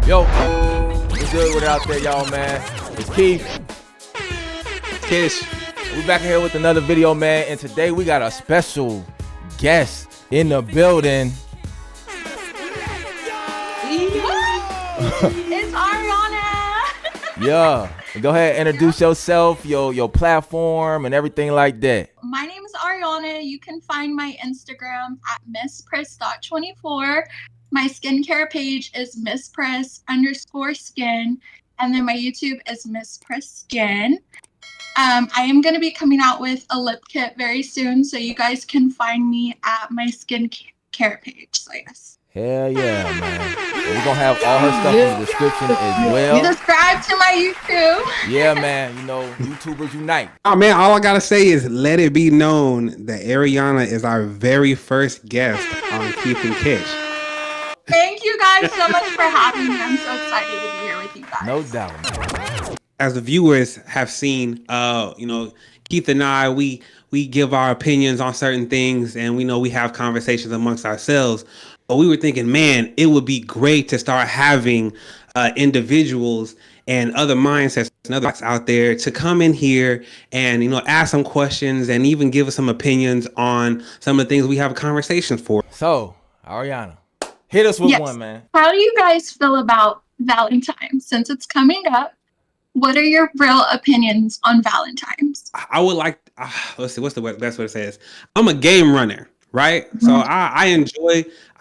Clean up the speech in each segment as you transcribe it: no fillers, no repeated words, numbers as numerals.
Yo, what's good with it out there, y'all, man? It's Keith. Kish. We back in here with another video, man, and today we got a special guest in the building. It's Ariana. Yeah, go ahead, introduce yourself, your platform, and everything like that. My name is Ariana. You can find my Instagram at misspress.24. My skincare page is misspress_skin. And then my YouTube is misspressskin. I am going to be coming out with a lip kit very soon. So you guys can find me at my skincare page. So yes. Hell yeah, man. And we're going to have all her stuff in the description as well. You subscribe to my YouTube. Yeah, man. You know, YouTubers unite. Oh, man, all I got to say is let it be known that Ariana is our very first guest on KEITH-n-KISH. Thank you guys so much for having me. I'm so excited to be here with you guys. No doubt. As the viewers have seen, Keith and I, we give our opinions on certain things, and we have conversations amongst ourselves. But we were thinking, man, it would be great to start having individuals and other mindsets and others out there to come in here and, ask some questions and even give us some opinions on some of the things we have conversations for. So, Ariana, hit us with one, man. How do you guys feel about Valentine's? Since it's coming up, what are your real opinions on Valentine's? I would like, let's see, what's the best way to say this? I'm a game runner, right? Mm-hmm. So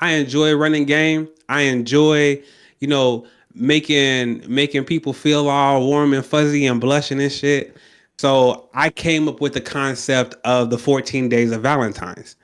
I enjoy running game. I enjoy, making people feel all warm and fuzzy and blushing and shit. So I came up with the concept of the 14 days of Valentine's.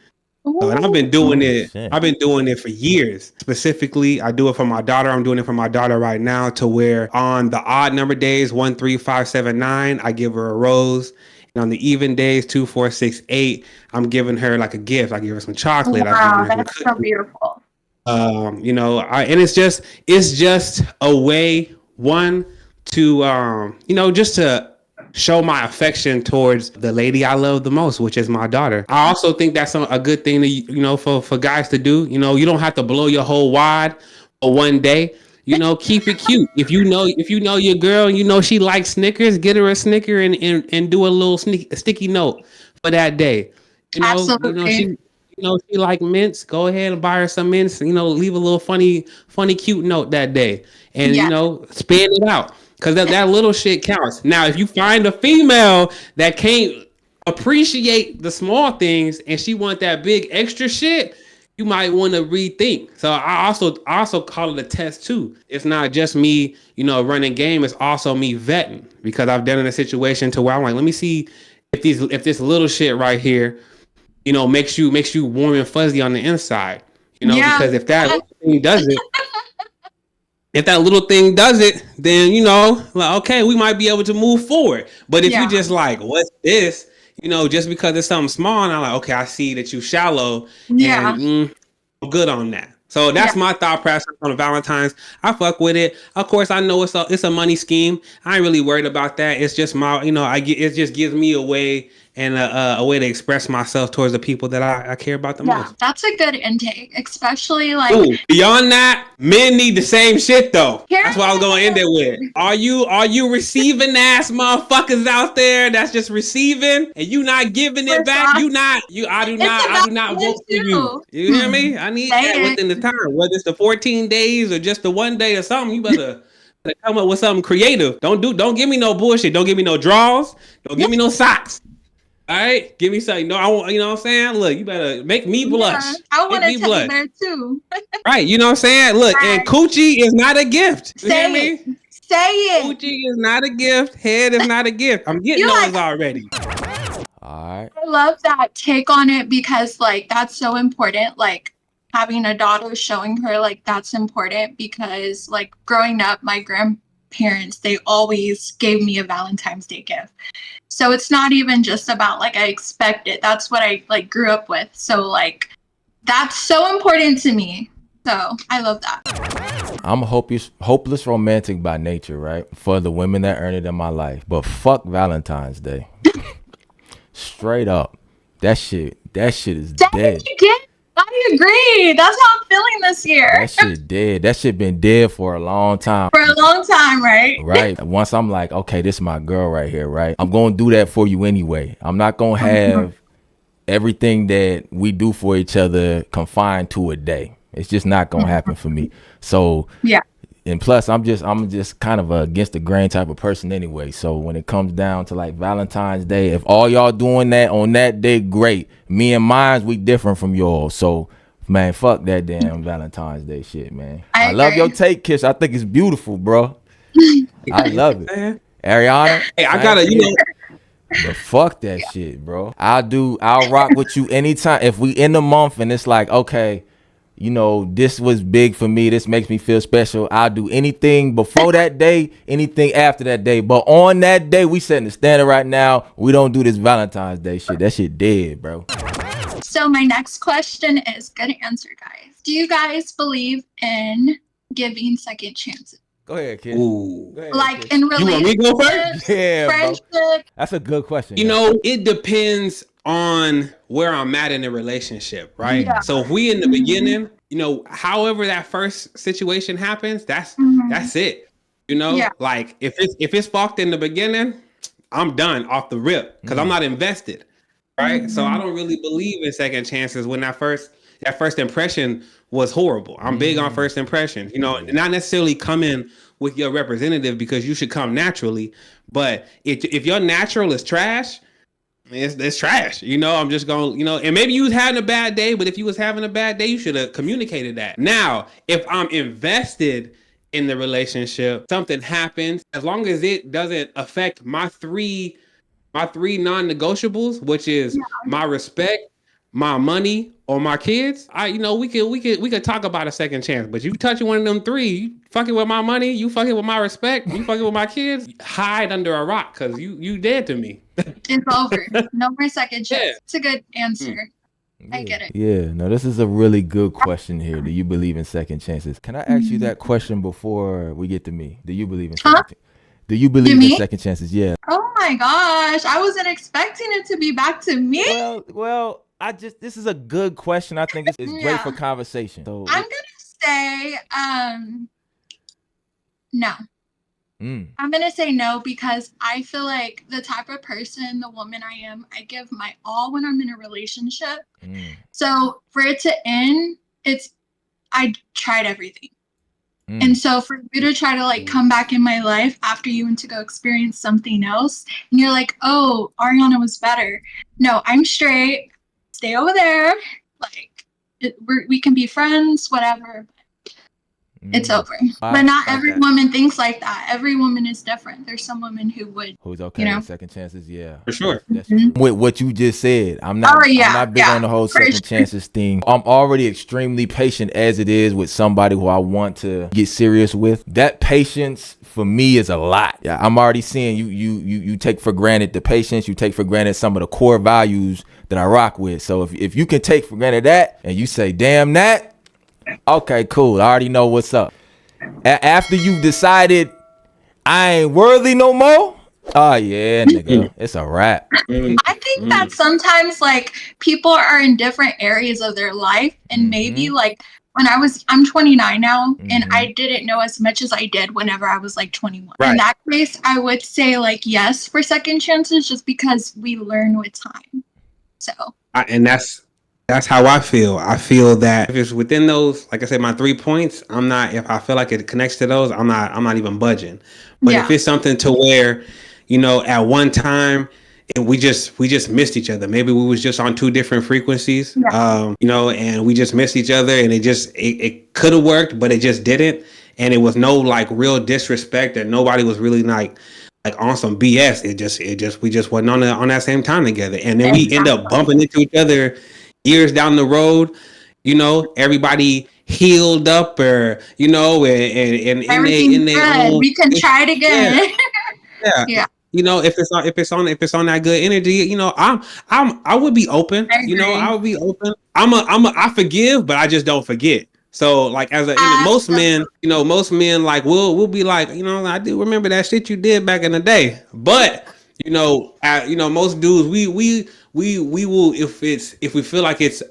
So, and I've been doing it. I've been doing it for years. Specifically, I do it for my daughter. I'm doing it for my daughter right now, to where on the odd number days, 1, 3, 5, 7, 9, I give her a rose. And on the even days, 2, 4, 6, 8, I'm giving her like a gift. I give her some chocolate. Wow, that's so beautiful. And it's just a way, one, to just to show my affection towards the lady I love the most, which is my daughter. I also think that's a good thing to, for guys to do. You don't have to blow your whole wad for one day. Keep it cute. If you know your girl, she likes Snickers, get her a Snicker and do a little sticky note for that day. Absolutely. She like mints. Go ahead and buy her some mints. Leave a little funny, cute note that day, and spend it out. Because that little shit counts. Now, if you find a female that can't appreciate the small things and she want that big extra shit, you might want to rethink. So I also call it a test too. It's not just me, running game. It's also me vetting, because I've done in a situation to where I'm like, let me see if this little shit right here, makes you warm and fuzzy on the inside. Because if that thing does it. If that little thing does it, then, okay, we might be able to move forward. But if you just like, what's this? Just because it's something small, and I'm like, okay, I see that you shallow. Yeah. And I'm good on that. So that's my thought process on Valentine's. I fuck with it. Of course, I know it's a money scheme. I ain't really worried about that. It's just it just gives me a way and a way to express myself towards the people that I care about the most. That's a good intake, especially like. Ooh, beyond that, men need the same shit though. That's what I was going to end it with. Are you receiving ass motherfuckers out there that's just receiving and you not giving it back? I do not vote for you. You hear me? I need that within the time, whether it's the 14 days or just the one day or something. You better come up with something creative. Don't give me no bullshit. Don't give me no draws. Don't give me no socks. All right, give me something. No, I want. You know what I'm saying? Look, you better make me blush. I want to tell you there too. Right, you know what I'm saying? Look, and coochie is not a gift. You hear me? Say it. Coochie is not a gift. Head is not a gift. I'm getting those already. All right. I love that take on it, because that's so important. Having a daughter, showing her that's important, because growing up, my grandparents, they always gave me a Valentine's Day gift. So it's not even just about I expect it. That's what I grew up with. So that's so important to me. So I love that. I'm a hopeless romantic by nature, right? For the women that earn it in my life. But fuck Valentine's Day. Straight up. That shit is dead. Why do agree. That's how I'm feeling this year. That shit dead. That shit been dead for a long time. For a long time, right? Right. Once I'm like, okay, this is my girl right here, right? I'm gonna do that for you anyway. I'm not gonna have everything that we do for each other confined to a day. It's just not gonna happen for me. So yeah. And plus, I'm just kind of a against the grain type of person anyway. So when it comes down to like Valentine's Day, if all y'all doing that on that day, great. Me and mine, we different from y'all. So man, fuck that damn Valentine's Day shit, man. I love your take, Kish. I think it's beautiful, bro. I love it. Ariana, hey, I gotta, but fuck that shit, bro. I'll rock with you anytime. If we in the month and it's like, okay, this was big for me. This makes me feel special. I'll do anything before that day, anything after that day. But on that day, we setting the standard right now. We don't do this Valentine's Day shit. That shit dead, bro. So my next question is, good answer, guys. Do you guys believe in giving second chances? Go ahead, kid. Ooh. Go ahead, like kid. in relationships, you want me to go first? Yeah, friendship. bro. That's a good question. It depends on where I'm at in the relationship, right? Yeah. So if we in the beginning, however that first situation happens, that's it. Like if it's fucked in the beginning, I'm done off the rip because I'm not invested, right? So I don't really believe in second chances when that first impression was horrible. I'm big on first impression, not necessarily coming with your representative because you should come naturally, but if your natural is trash, it's trash. I'm just going, and maybe you was having a bad day, but if you was having a bad day, you should have communicated that. Now, if I'm invested in the relationship, something happens, as long as it doesn't affect my three non-negotiables, which is my respect, my money, or my kids, we could talk about a second chance. But you touching one of them three, you fucking with my money, you fucking with my respect, you fucking with my kids, hide under a rock because you dead to me. It's over. No more second chance. Yeah. It's a good answer. I get it. Yeah, no, this is a really good question here. Do you believe in second chances? Can I ask you that question before we get to me? Do you believe in second chances? Do you believe in second chances? Yeah. Oh my gosh, I wasn't expecting it to be back to me. Well, this is a good question. I think it's great for conversation. So I'm gonna say no. I'm gonna say no because I feel like the type of person, the woman I am, I give my all when I'm in a relationship. So for it to end, I tried everything. And so for you to try to like come back in my life after you went to go experience something else, and you're like, oh, Ariana was better. No, I'm straight. Stay over there. Like we can be friends, whatever. It's over. But not every woman thinks like that. Every woman is different. There's some women who's okay with second chances. Yeah, for sure. With what you just said, I'm not big on the whole second chances thing. I'm already extremely patient as it is with somebody who I want to get serious with. That patience for me is a lot. Yeah, I'm already seeing you take for granted the patience. You take for granted some of the core values that I rock with. So if you can take for granted that and you say, damn that. Okay, cool. I already know what's up. After you've decided I ain't worthy no more, oh yeah, nigga, it's a wrap. I think that sometimes like people are in different areas of their life, and maybe like when I'm 29 now, and I didn't know as much as I did whenever I was like 21. Right. In that case, I would say like yes for second chances, just because we learn with time. So and that's how I feel. I feel that if it's within those, like I said, my 3 points, I'm not. If I feel like it connects to those, I'm not even budging. But if it's something to where, at one time, we just missed each other. Maybe we was just on 2 different frequencies, and we just missed each other, and it could have worked, but it just didn't. And it was no like real disrespect, and nobody was really like on some BS. We just wasn't on that same time together, and then we end up bumping into each other years down the road, everybody healed up, or and in their own, we can try it again. Yeah. If it's on that good energy, I would be open. I would be open. I forgive, but I just don't forget. So like most men like we'll be like, I do remember that shit you did back in the day, but most dudes we will if we feel like it's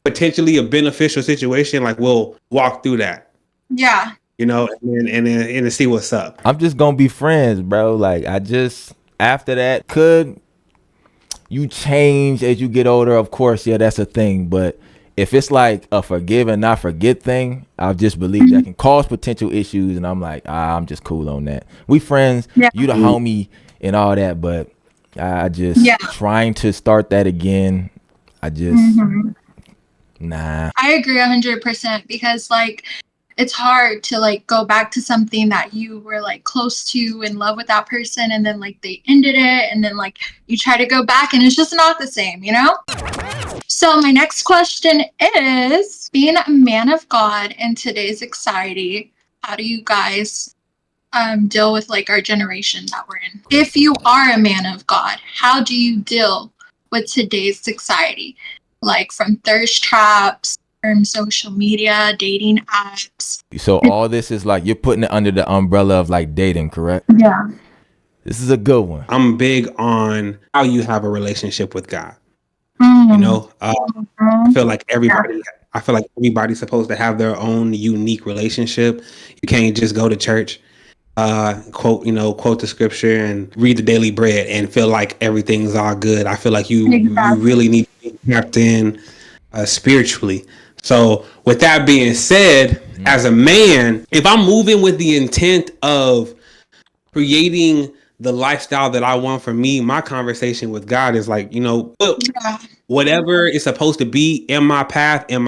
potentially a beneficial situation, like we'll walk through that. Yeah. You know, and then see what's up. I'm just gonna be friends, bro. Like after that, could you change as you get older? Of course, yeah, that's a thing. But if it's like a forgive and not forget thing, I just believe that can cause potential issues. And I'm like, I'm just cool on that. We friends, you the homie and all that. But I just trying to start that again. I just, nah. I agree 100% because like, it's hard to like go back to something that you were like close to, in love with that person, and then like they ended it, and then like you try to go back and it's just not the same, you know? So my next question is, being a man of God in today's society, how do you guys deal with like our generation that we're in? If you are a man of God, how do you deal with today's society? Like from thirst traps, from social media, dating apps. So all this is like, you're putting it under the umbrella of like dating, correct? Yeah. This is a good one. I'm big on how you have a relationship with God. You know, I feel like everybody's supposed to have their own unique relationship. You can't just go to church, quote the scripture and read the daily bread and feel like everything's all good. I feel like you really need to be tapped in spiritually. So with that being said, as a man, if I'm moving with the intent of creating the lifestyle that I want for me, my conversation with God is like, whatever is supposed to be in my path. You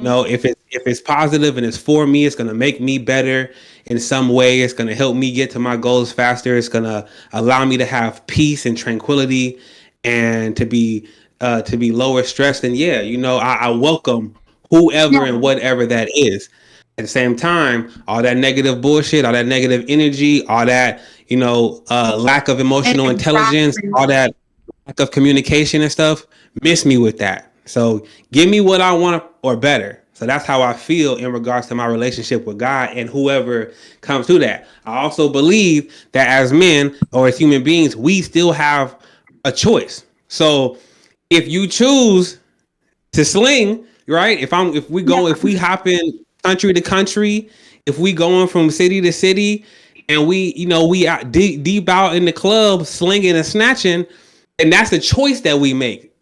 know, if it's positive and it's for me, it's going to make me better in some way. It's going to help me get to my goals faster. It's going to allow me to have peace and tranquility and to be lower stressed. And I welcome whoever and whatever that is. At the same time, all that negative bullshit, all that negative energy, all that, lack of emotional intelligence, all that lack of communication and stuff, miss me with that. So give me what I want or better. So that's how I feel in regards to my relationship with God and whoever comes to that. I also believe that as men or as human beings, we still have a choice. So if you choose to sling, right? If we hop in country to country, if we going from city to city, and we out deep out in the club slinging and snatching, and that's the choice that we make.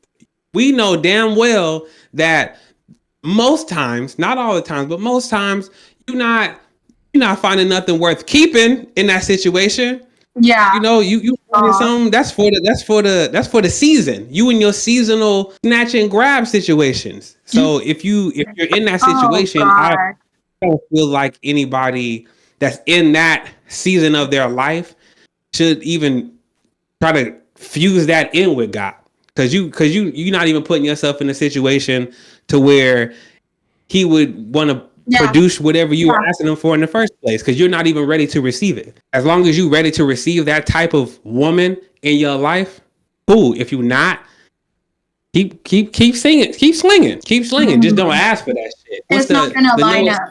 We know damn well that most times, not all the times, but most times, you're not finding nothing worth keeping in that situation. Yeah. You something that's for the season. You and your seasonal snatch and grab situations. So if you're in that situation, I don't feel like anybody that's in that season of their life should even try to fuse that in with God. Cause you're not even putting yourself in a situation to where he would want to produce whatever you were asking him for in the first place, because you're not even ready to receive it. As long as you're ready to receive that type of woman in your life, cool. If you're not, keep singing, keep slinging. Just don't ask for that shit. It's not gonna line up.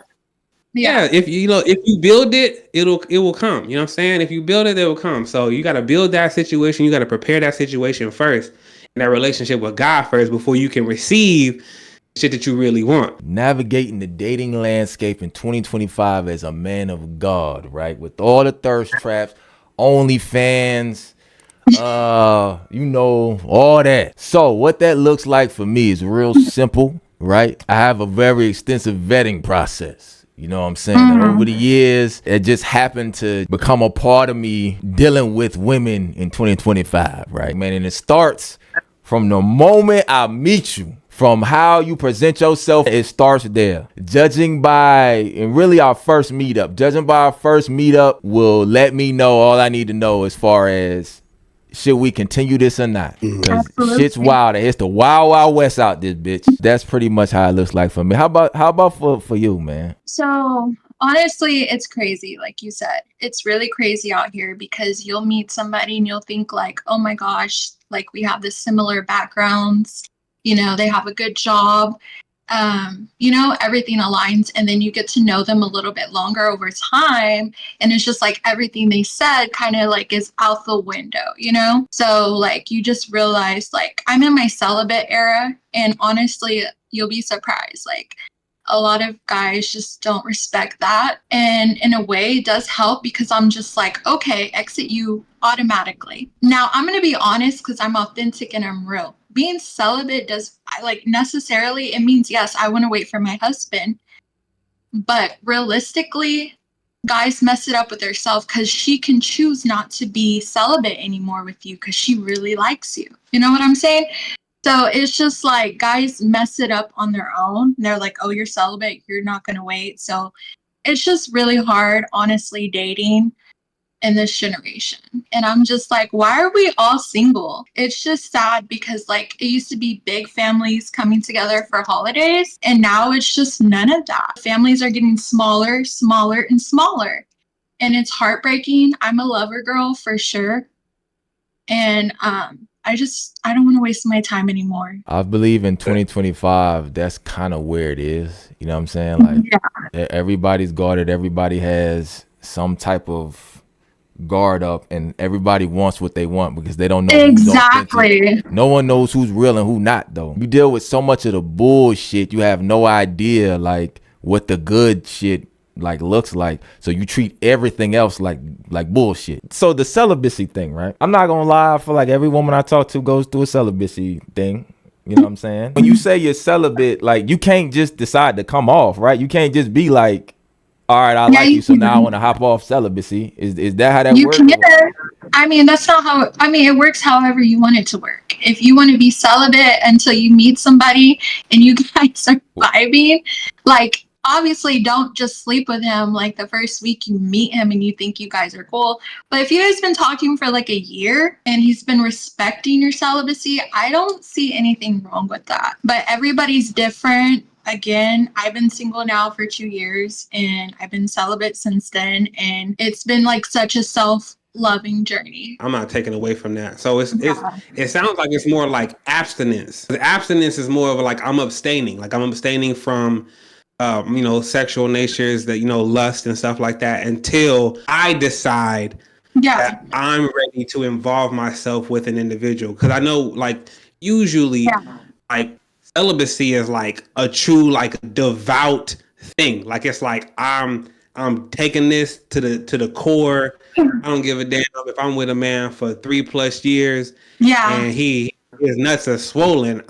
Yeah, if you build it, it will come. You know what I'm saying? If you build it, it will come. So you got to build that situation. You got to prepare that situation first, and that relationship with God first, before you can receive shit that you really want. Navigating the dating landscape in 2025 as a man of God, right? With all the thirst traps, OnlyFans, all that. So what that looks like for me is real simple, right? I have a very extensive vetting process. You know what I'm saying? And over the years, it just happened to become a part of me dealing with women in 2025, right, man? And it starts from the moment I meet you. From how you present yourself, it starts there. Judging by our first meetup will let me know all I need to know as far as should we continue this or not. Because shit's wild. It's the wild west out this bitch. That's pretty much how it looks like for me. How about for you, man? So honestly, it's crazy. Like you said, it's really crazy out here, because you'll meet somebody and you'll think like, oh my gosh, like we have this similar backgrounds. They have a good job. you know, everything aligns, and then you get to know them a little bit longer over time, and it's just like everything they said kind of like is out the window, you know? So like you just realize like I'm in my celibate era, and honestly, you'll be surprised. Like a lot of guys just don't respect that. And in a way, it does help because I'm just like, okay, exit you automatically. Now, I'm going to be honest because I'm authentic and I'm real. Being celibate does, like, necessarily, it means, yes, I want to wait for my husband. But realistically, guys mess it up with herself because she can choose not to be celibate anymore with you because she really likes you. You know what I'm saying? So it's just like guys mess it up on their own. They're like, oh, you're celibate, you're not going to wait. So it's just really hard, honestly, dating in this generation. And I'm just like, why are we all single? It's just sad because like it used to be big families coming together for holidays. And now it's just none of that. Families are getting smaller, smaller, and smaller. And it's heartbreaking. I'm a lover girl for sure. And I don't want to waste my time anymore. I believe in 2025, that's kind of where it is. You know what I'm saying? Like everybody's guarded. Everybody has some type of guard up, and everybody wants what they want because they don't know exactly. No one knows who's real and who not, though. You deal with so much of the bullshit, you have no idea like what the good shit like looks like, so you treat everything else like bullshit. So the celibacy thing, right? I'm not gonna lie, I feel like every woman I talk to goes through a celibacy thing. You know what I'm saying? When you say you're celibate, like you can't just decide to come off, right? You can't just be like, all right, I like you, so now I want to hop off celibacy. Is that how that works? I mean, that's not how, I mean, it works however you want it to work. If you want to be celibate until you meet somebody and you guys are vibing, like, obviously don't just sleep with him like the first week you meet him and you think you guys are cool. But if you guys been talking for like a year and he's been respecting your celibacy, I don't see anything wrong with that. But everybody's different. Again, I've been single now for 2 years and I've been celibate since then. And it's been like such a self-loving journey. I'm not taking away from that. So it sounds like it's more like abstinence. The abstinence is more of like I'm abstaining. Like I'm abstaining from sexual natures, that, lust and stuff like that, until I decide that I'm ready to involve myself with an individual. Because I know, like, usually, like, celibacy is like a true, like, devout thing. Like, it's like I'm taking this to the core. I don't give a damn if I'm with a man for 3+ years. And his nuts are swollen.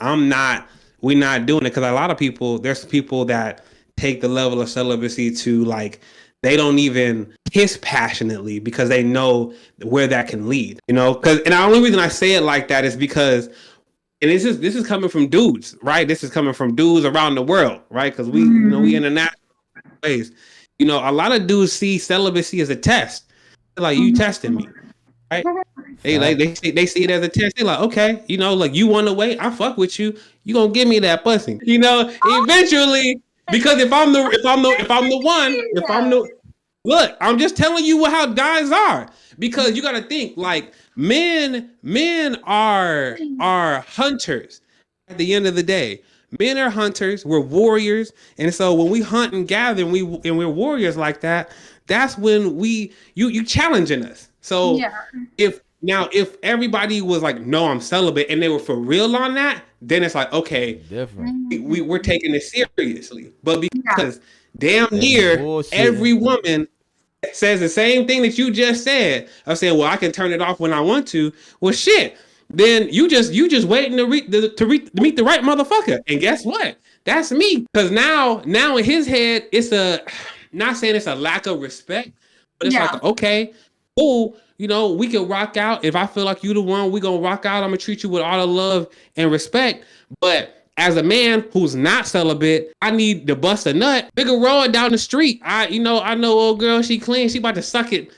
We're not doing it, because a lot of people, there's people that take the level of celibacy to like they don't even kiss passionately because they know where that can lead, and the only reason I say it like that is because, and this is coming from dudes, right? This is coming from dudes around the world, right? Because we we international ways, a lot of dudes see celibacy as a test. They're like, you testing me, right? They see it as a test. They're like, okay, like, you want to wait, I fuck with you, you gonna give me that pussy, eventually. Because if I'm the one, look, I'm just telling you how guys are. Because you got to think, like, men are hunters. At the end of the day, men are hunters. We're warriors, and so when we hunt and gather, and we're warriors like that, that's when you challenging us. So if everybody was like, no, I'm celibate, and they were for real on that, then it's like, okay, we're taking it seriously. But because damn near every woman says the same thing that you just said, I'm saying, well, I can turn it off when I want to. Well, shit, then you just waiting to meet the right motherfucker. And guess what? That's me. Because now in his head, it's not saying it's a lack of respect, but it's like, okay, cool. We can rock out. If I feel like you the one, we gonna rock out. I'm gonna treat you with all the love and respect. But as a man who's not celibate, I need to bust a nut. Bigger road down the street. I know old girl, she clean. She about to suck it.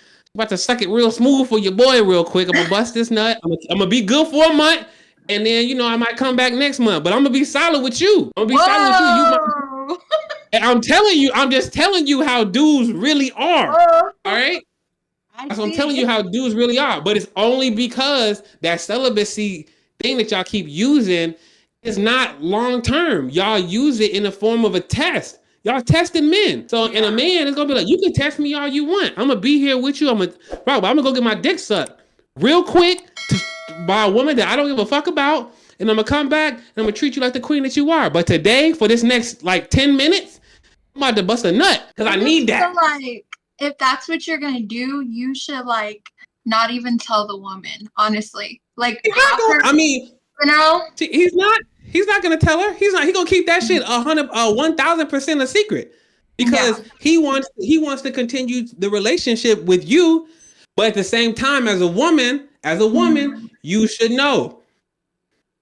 Real smooth for your boy real quick. I'm gonna bust this nut. I'm gonna be good for a month. And then, I might come back next month. But I'm gonna be solid with you. And I'm just telling you how dudes really are. All right? So I'm telling you how dudes really are, but it's only because that celibacy thing that y'all keep using, is not long term. Y'all use it in the form of a test. Y'all testing men. So, and a man is gonna be like, you can test me all you want. I'm gonna be here with you. I'm gonna go get my dick sucked real quick by a woman that I don't give a fuck about, and I'm gonna come back and I'm gonna treat you like the queen that you are. But today, for this next like 10 minutes, I'm about to bust a nut because I need that. So, like, if that's what you're gonna do, you should like not even tell the woman. Honestly, like, I mean, you know, he's not gonna tell her. He's gonna keep that shit 1,000% a secret because he wants to continue the relationship with you. But at the same time, as a woman, you should know.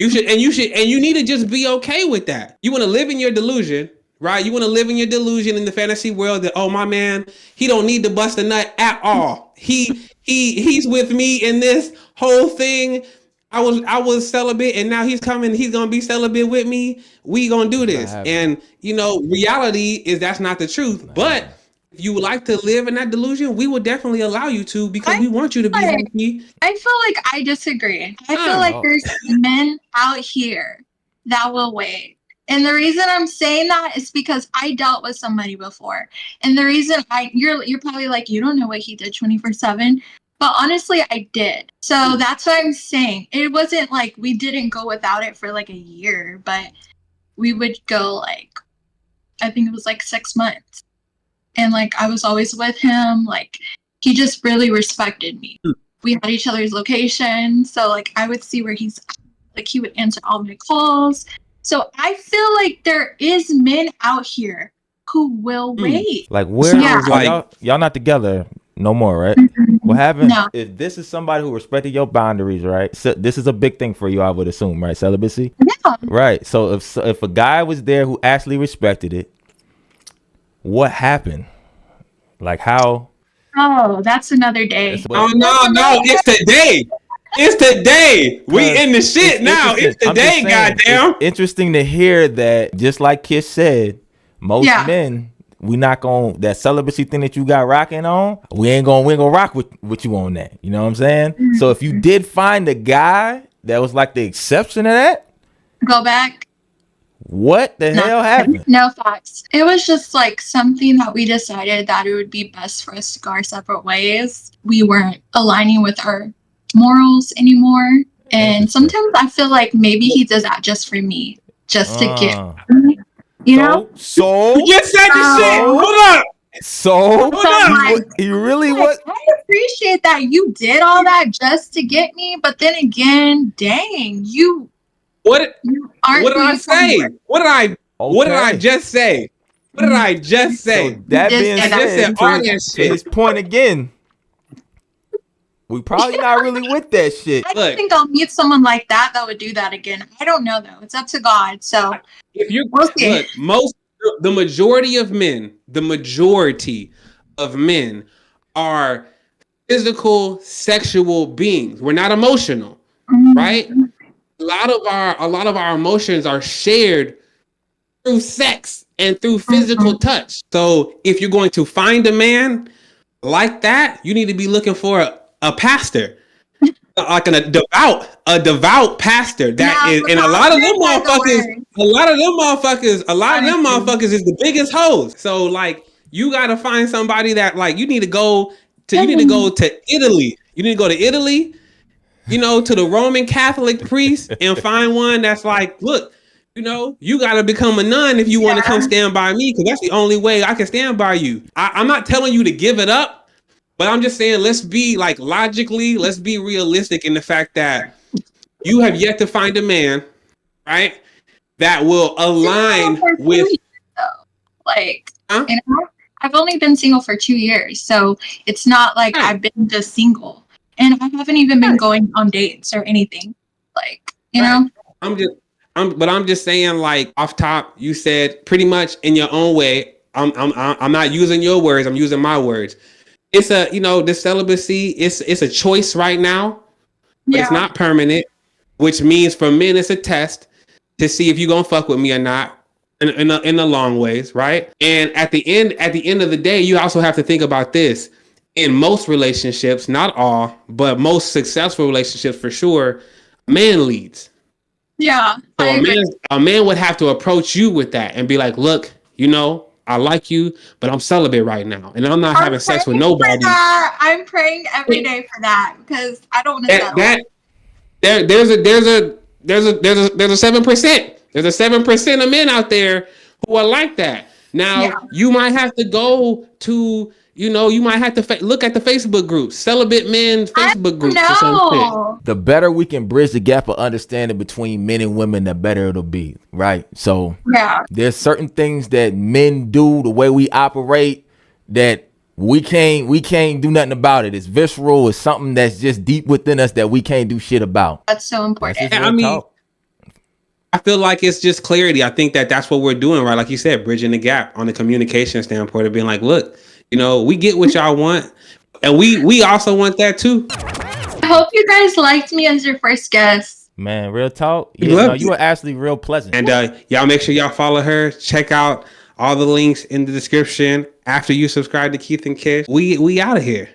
You need to just be okay with that. You want to live in your delusion, right? You want to live in your delusion in the fantasy world that, oh, my man, he don't need to bust a nut at all. He's with me in this whole thing. I was celibate, and now he's coming. He's gonna be celibate with me. We gonna do this, and reality is that's not the truth. But if you would like to live in that delusion, we will definitely allow you to because we want you to be happy. I feel like I disagree. I feel like there's men out here that will wait. And the reason I'm saying that is because I dealt with somebody before. And the reason you're probably like, you don't know what he did 24/7. But honestly, I did. So that's what I'm saying. It wasn't like we didn't go without it for like a year, but we would go like, I think it was like 6 months. And like, I was always with him. Like, he just really respected me. We had each other's location. So like, I would see where he's like, he would answer all my calls. So I feel like there is men out here who will wait. Like, where y'all not together no more, right? What happened? No. If this is somebody who respected your boundaries, right? So this is a big thing for you, I would assume, right? Celibacy? Yeah. Right. So if a guy was there who actually respected it, what happened? Like how? Oh, that's another day. No, it's today. It's today. We in the shit now. It's today, goddamn. It's interesting to hear that, just like Kish said, most men, we not gonna, that celibacy thing that you got rocking on, we ain't gonna rock with you on that. You know what I'm saying? Mm-hmm. So if you did find a guy that was like the exception of that, go back. What the hell happened? No facts. It was just like something that we decided that it would be best for us to go our separate ways. We weren't aligning with our morals anymore. And sometimes I feel like maybe he does that just for me, just to get me. You know? So you just said the shit. Hold up. So you really what? I appreciate that you did all that just to get me, but then again, dang, you. What did I say? What did I just say? What did I just say? So that being said, to his point again, we probably not really with that shit. I don't think I'll meet someone like that would do that again. I don't know though. It's up to God. So if you look, the majority of men are physical, sexual beings. We're not emotional, right? A lot of our emotions are shared through sex and through physical touch. So if you're going to find a man like that, you need to be looking for a pastor, like a devout pastor. That is, and a lot of them motherfuckers is the biggest hoes. So like, you gotta find somebody that like you need to go to Italy. You need to go to Italy. To the Roman Catholic priest and find one that's like, look, you got to become a nun if you want to come stand by me, because that's the only way I can stand by you. I'm not telling you to give it up, but I'm just saying, let's be like let's be realistic in the fact that you have yet to find a man, right, that will align with. Like, I've only been single for 2 years, so it's not like I've been just single. And I haven't even been going on dates or anything, like, know. I'm just saying, like, off top, you said pretty much in your own way. I'm not using your words. I'm using my words. It's the celibacy. It's a choice right now, but it's not permanent. Which means for men, it's a test to see if you're gonna fuck with me or not. In the long ways, right? And at the end of the day, you also have to think about this. In most relationships, not all, but most successful relationships for sure, man leads. Yeah. So a man would have to approach you with that and be like, look, you know, I like you, but I'm celibate right now, and I'm not having sex with nobody. I'm praying every day for that because I don't want to settle. There's a 7%. There's a 7% of men out there who are like that. Now you might have to go to, you know, you might have to look at the Facebook groups, celibate men Facebook groups or something. The better we can bridge the gap of understanding between men and women, the better it'll be, right? So there's certain things that men do, the way we operate, that we can't do nothing about it. It's visceral. It's something that's just deep within us that we can't do shit about. That's so important. I mean, I feel like it's just clarity. I think that's what we're doing, right? Like you said, bridging the gap on the communication standpoint of being like, look, you know, we get what y'all want, and we also want that too. I hope you guys liked me as your first guest. Man, real talk. Yeah, you were actually real pleasant. And y'all make sure y'all follow her. Check out all the links in the description. After you subscribe to Keith and Kish, we out of here.